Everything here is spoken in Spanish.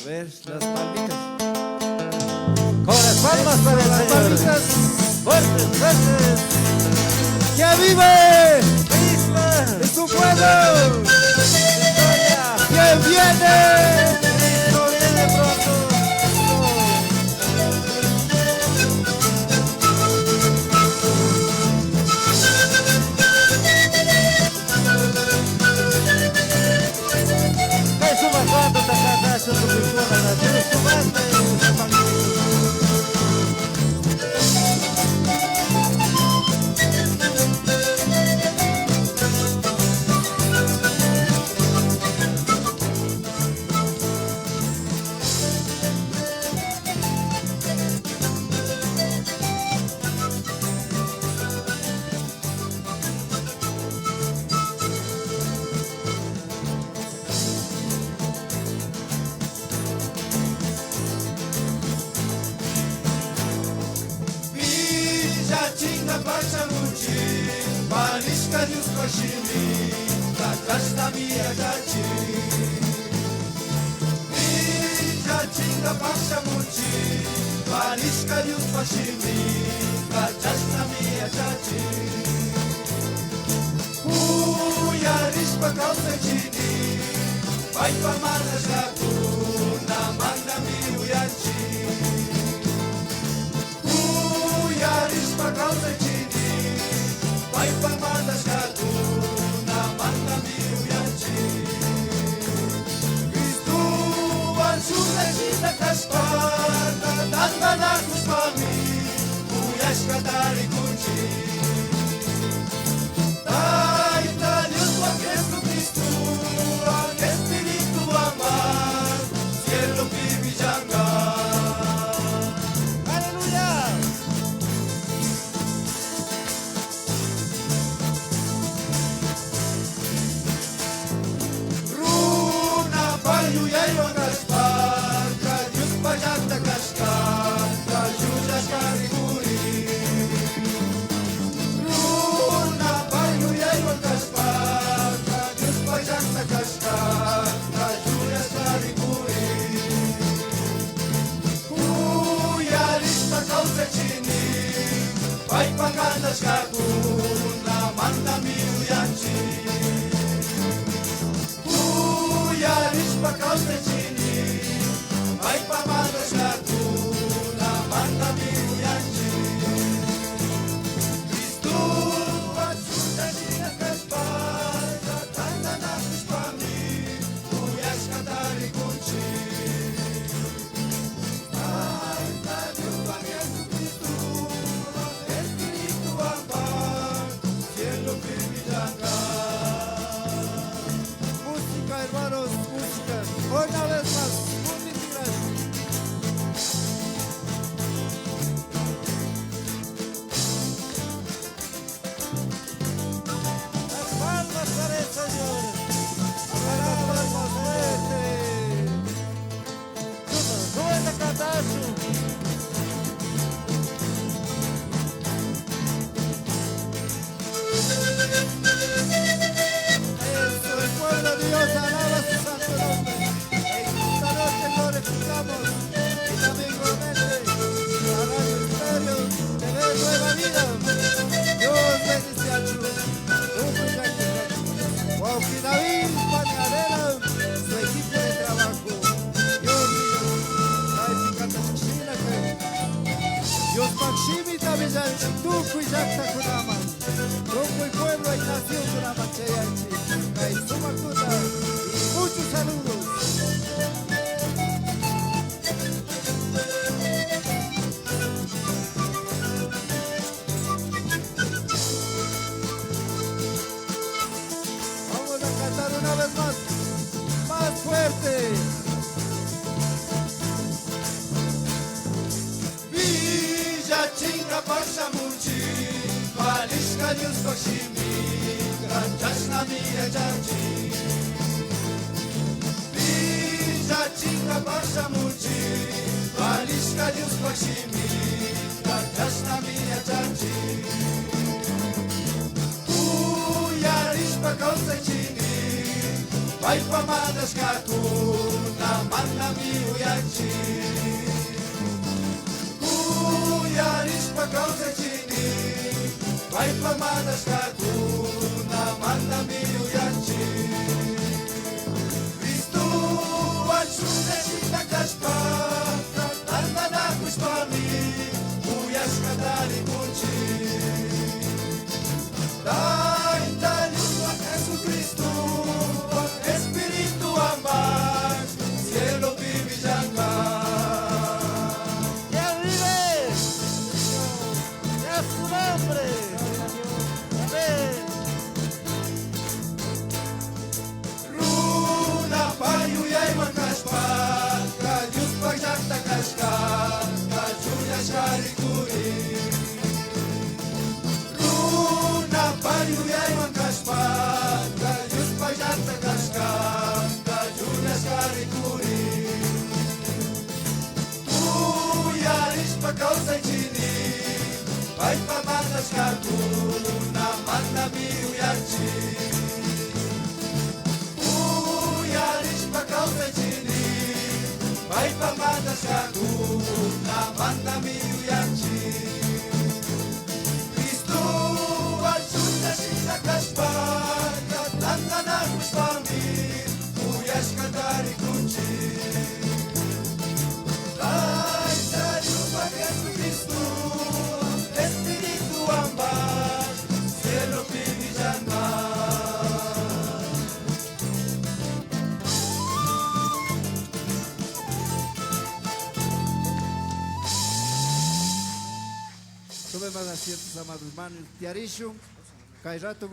A ver, las palmitas. Con las palmas para el Señor. Palmitas. Fuertes, fuertes. ¡Que vive! ¡Isla! ¡Es su pueblo! ¡Victoria! ¡Que viene! ¡Cristo viene pronto! Vai pa madas ka tu na manna mi miuyanchi Kuyarishpa kawsaychini Paypa madashkakuna mana miuyanchi Cristuwan shunashita kashpa Tandanakushpami Uyashka tarikunchi Taita Yusua Jesucristo Espíritu ambas Cielo vivillanca ¡Que vive! ¡Que es su nombre! ¡Amén! Runa payuyayman kashpa Kayuspa llakta kashka Kayuya sharikuri Payuyayman kashpa, kayuspa llanta kashka, kayuñas karikuri. Uyarishpa kawsaychini, paypa mandashkakuna mana miuyanchi. Uyarishpa kawsaychini, paypa mandashkakuna mana miuyanchi. Shina kashpa, katangana kushpami, uyashka tarikunchi. Taita Yusua Jesucristo, Espíritu ambas, cielo vivillanca. Tomen más asientos, amados hermanos. Tiarishu, Kairato